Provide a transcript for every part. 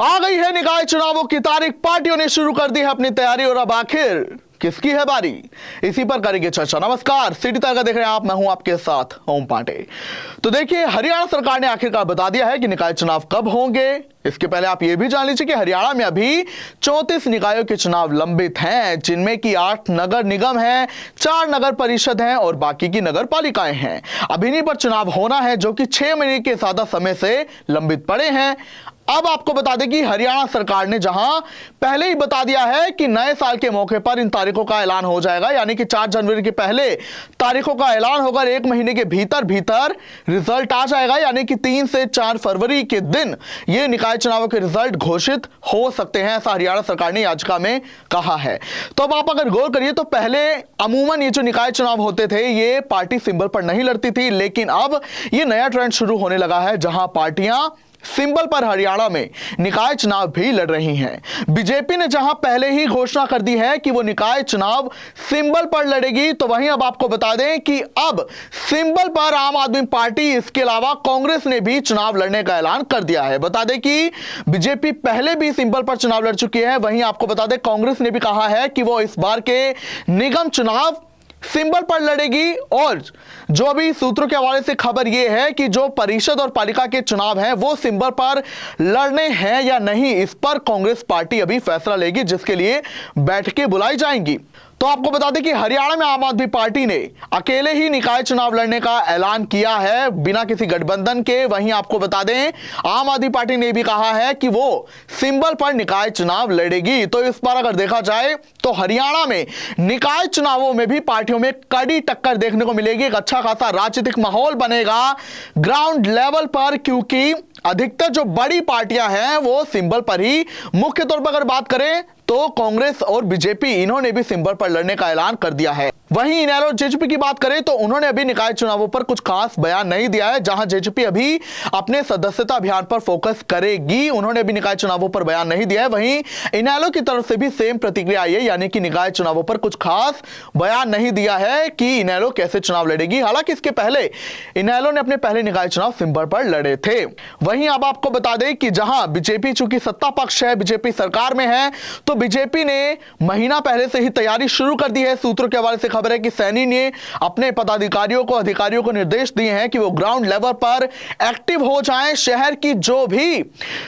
आ गई है निकाय चुनावों की तारीख। पार्टियों ने शुरू कर दी है अपनी तैयारी और अब आखिर किसकी है बारी, इसी पर करेंगे चर्चा। नमस्कार, सिटी तड़का देख रहे हैं आप, मैं हूं आपके साथ ओम पांडे। तो देखिए, हरियाणा सरकार ने आखिरकार बता दिया है कि निकाय चुनाव कब होंगे। इसके पहले आप यह भी जान लीजिए कि हरियाणा में अभी 34 निकायों के चुनाव लंबित हैं, जिनमें की 8 नगर निगम हैं, 4 नगर परिषद हैं और बाकी की नगर पालिकाएं हैं। अब इन्हीं पर चुनाव होना है, जो कि 6 महीने के ज्यादा समय से लंबित पड़े हैं। अब आपको बता दें कि हरियाणा सरकार ने जहां पहले ही बता दिया है कि नए साल के मौके पर इन तारीखों का ऐलान हो जाएगा, यानी कि 4 जनवरी के पहले तारीखों का ऐलान होगा, 1 महीने के भीतर भीतर रिजल्ट आ जाएगा, यानी कि 3 से 4 फरवरी के दिन ये निकाय चुनावों के रिजल्ट घोषित हो सकते हैं, ऐसा हरियाणा सरकार ने याचिका में कहा है। तो अब आप अगर गौर करिए तो पहले अमूमन ये जो निकाय चुनाव होते थे ये पार्टी सिंबल पर नहीं लड़ती थी, लेकिन अब ये नया ट्रेंड शुरू होने लगा है जहां पार्टियां सिंबल पर हरियाणा में निकाय चुनाव भी लड़ रही हैं। बीजेपी ने जहां पहले ही घोषणा कर दी है कि वो निकाय चुनाव सिंबल पर लड़ेगी, तो वहीं अब आपको बता दें कि अब सिंबल पर आम आदमी पार्टी, इसके अलावा कांग्रेस ने भी चुनाव लड़ने का ऐलान कर दिया है। बता दें कि बीजेपी पहले भी सिंबल पर चुनाव लड़ चुकी है, वहीं आपको बता दें कांग्रेस ने भी कहा है कि वो इस बार के निगम चुनाव सिंबल पर लड़ेगी। और जो अभी सूत्रों के हवाले से खबर यह है कि जो परिषद और पालिका के चुनाव हैं वो सिंबल पर लड़ने हैं या नहीं, इस पर कांग्रेस पार्टी अभी फैसला लेगी, जिसके लिए बैठकें बुलाई जाएंगी। तो आपको बता दें कि हरियाणा में आम आदमी पार्टी ने अकेले ही निकाय चुनाव लड़ने का ऐलान किया है, बिना किसी गठबंधन के। वहीं आपको बता दें आम आदमी पार्टी ने भी कहा है कि वो सिंबल पर निकाय चुनाव लड़ेगी। तो इस बार अगर देखा जाए तो हरियाणा में निकाय चुनावों में भी पार्टियों में कड़ी टक्कर देखने को मिलेगी। एक अच्छा खासा राजनीतिक माहौल बनेगा ग्राउंड लेवल पर, क्योंकि अधिकतर जो बड़ी पार्टियां हैं वो सिंबल पर ही, मुख्य तौर पर अगर बात करें तो कांग्रेस और बीजेपी, इन्होंने भी सिंबल पर लड़ने का ऐलान कर दिया है। वहीं इनेलो जेजेपी की बात करें तो उन्होंने अभी निकाय चुनावों पर कुछ खास बयान नहीं दिया है, जहां जेजेपी अभी अपने सदस्यता अभियान पर फोकस करेगी, उन्होंने अभी निकाय चुनावों पर बयान नहीं दिया है। वहीं इनेलो की तरफ से भी सेम प्रतिक्रिया आई है, यानी कि निकाय चुनावों पर कुछ खास बयान नहीं दिया है कि इनेलो कैसे चुनाव लड़ेगी। हालांकि इसके पहले इनेलो ने अपने पहले निकाय चुनाव सिंबल पर लड़े थे। वहीं अब आपको बता दें कि जहां बीजेपी चूंकि सत्ता पक्ष है, बीजेपी सरकार में है, तो बीजेपी ने महीना पहले से ही तैयारी शुरू कर दी है। सूत्रों के हवाले से खबर है कि सैनी ने अपने पदाधिकारियों को, अधिकारियों को निर्देश दिए हैं कि वो ग्राउंड लेवल पर एक्टिव हो जाएं, शहर की जो भी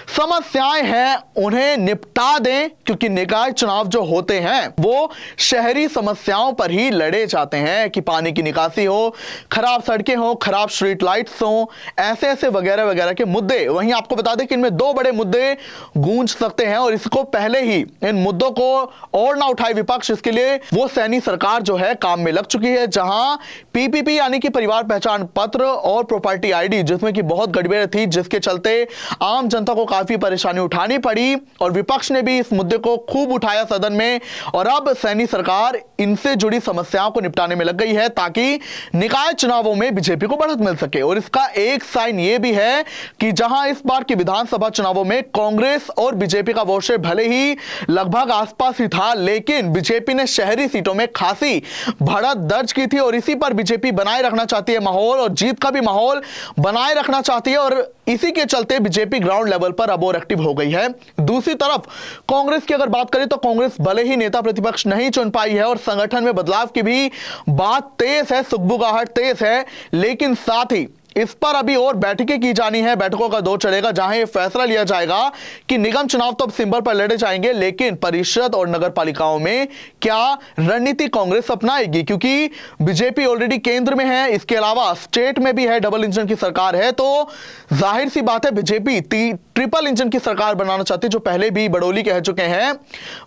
समस्याएं हैं उन्हें निपटा दें, क्योंकि निकाय चुनाव जो होते हैं वो शहरी समस्याओं पर ही लड़े जाते हैं, कि पानी की निकासी हो, खराब सड़कें हो, खराब स्ट्रीट लाइट्स हो, ऐसे ऐसे वगैरह वगैरह के मुद्दे। वहीं आपको बता दें कि इनमें 2 बड़े मुद्दे गूंज सकते हैं, और इसको पहले ही इन मुद्दों को और ना उठाए विपक्ष, इसके लिए वो सैनी सरकार जो है काम में लग चुकी है, जहां पीपीपी यानी कि परिवार पहचान पत्र और प्रॉपर्टी आईडी, जिसमें कि बहुत गड़बड़ थी, जिसके चलते आम जनता को काफी परेशानी उठानी पड़ी, और विपक्ष ने भी इस मुद्दे को खूब उठाया सदन में। और अब सैनी सरकार इनसे जुड़ी समस्याओं को निपटाने में लग गई है, ताकि निकाय चुनावों में बीजेपी को बढ़त मिल सके। और इसका एक साइन ये भी है कि जहां इस बार की विधानसभा चुनावों में कांग्रेस और बीजेपी का वोट शेयर भले ही लगभग आसपास ही था, लेकिन बीजेपी ने शहरी सीटों में खासी बढ़त दर्ज की थी, और इसी पर बीजेपी बनाए रखना चाहती है माहौल, और जीत का भी माहौल बनाए रखना चाहती है, और इसी के चलते बीजेपी ग्राउंड लेवल पर अब और एक्टिव हो गई है। दूसरी तरफ कांग्रेस की अगर बात करें तो कांग्रेस भले ही नेता प्रतिपक्ष नहीं चुन पाई है, और संगठन में बदलाव की भी बात तेज है, सुगबुगाहट तेज है, लेकिन साथ ही इस पर अभी और बैठकें की जानी है, बैठकों का दौर चलेगा, जहां यह फैसला लिया जाएगा कि निगम चुनाव तो अब सिंबल पर लड़े जाएंगे, लेकिन परिषद और नगर पालिकाओं में क्या रणनीति कांग्रेस अपनाएगी, क्योंकि बीजेपी ऑलरेडी केंद्र में है, इसके अलावा स्टेट में भी है, डबल इंजन की सरकार है, तो जाहिर सी बात है बीजेपी ट्रिपल इंजन की सरकार बनाना चाहती है, जो पहले भी बड़ौली कह चुके हैं।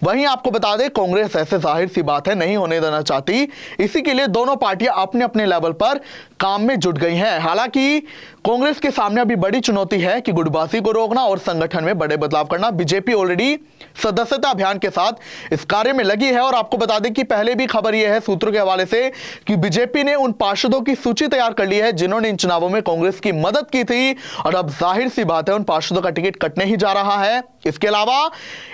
वहीं आपको बता दें कांग्रेस ऐसे जाहिर सी बात है नहीं होने देना चाहती, इसी के लिए दोनों पार्टियां अपने अपने लेवल पर काम में जुट गई हैं। हालांकि कांग्रेस के सामने अभी बड़ी चुनौती है कि गुटबाजी को रोकना और संगठन में बड़े बदलाव करना। बीजेपी ऑलरेडी सदस्यता अभियान के साथ इस कार्य में लगी है, और आपको बता दें कि पहले भी खबर यह है सूत्रों के हवाले से कि बीजेपी ने उन पार्षदों की सूची तैयार कर ली है जिन्होंने इन चुनावों में कांग्रेस की मदद की थी, और अब जाहिर सी बात है उन पार्षदों का टिकट कटने ही जा रहा है। इसके अलावा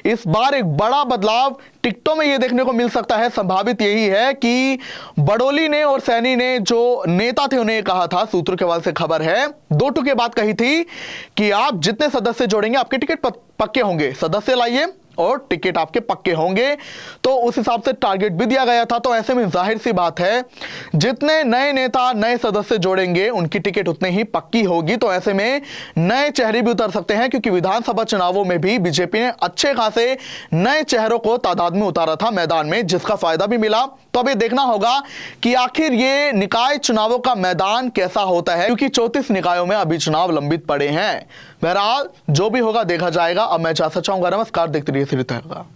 इस बार एक बड़ा बदलाव टिकटों में यह देखने को मिल सकता है। संभावित यही है कि बड़ोली ने और सैनी ने जो नेता थे उन्हें कहा था, सूत्रों के हवाले से खबर है, 2 टुके बात कही थी कि आप जितने सदस्य जोड़ेंगे आपके टिकट पक्के होंगे, सदस्य लाइए और टिकट आपके पक्के होंगे। तो उस हिसाब से टारगेट भी दिया गया था। तो ऐसे में जाहिर सी बात है जितने नए नेता नए सदस्य जोड़ेंगे उनकी टिकट उतने ही पक्की होगी। तो ऐसे में नए चेहरे भी उतर सकते हैं, क्योंकि विधानसभा चुनावों में भी बीजेपी ने अच्छे खासे नए चेहरों को तादाद में उतारा था मैदान में, जिसका फायदा भी मिला। तो अब ये देखना होगा कि आखिर ये निकाय चुनावों का मैदान कैसा होता है, क्योंकि 34 निकायों में अभी चुनाव लंबित पड़े हैं। बहरहाल जो भी होगा देखा जाएगा। अब मैं इजाजत चाहूंगा। नमस्कार, देखते रहिए सिटी तड़का।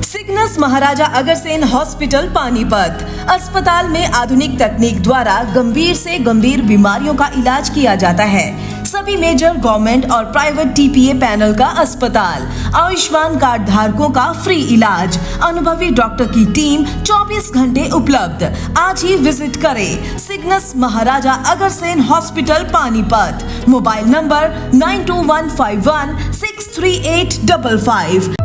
सिग्नस महाराजा अग्रसेन हॉस्पिटल पानीपत अस्पताल में आधुनिक तकनीक द्वारा गंभीर से गंभीर बीमारियों का इलाज किया जाता है। सभी मेजर गवर्नमेंट और प्राइवेट टीपीए पैनल का अस्पताल, आयुष्मान कार्ड धारकों का फ्री इलाज, अनुभवी डॉक्टर की टीम 24 घंटे उपलब्ध। आज ही विजिट करें Cygnus Maharaja Agrasen hospital Panipat. Mobile number 9215163855।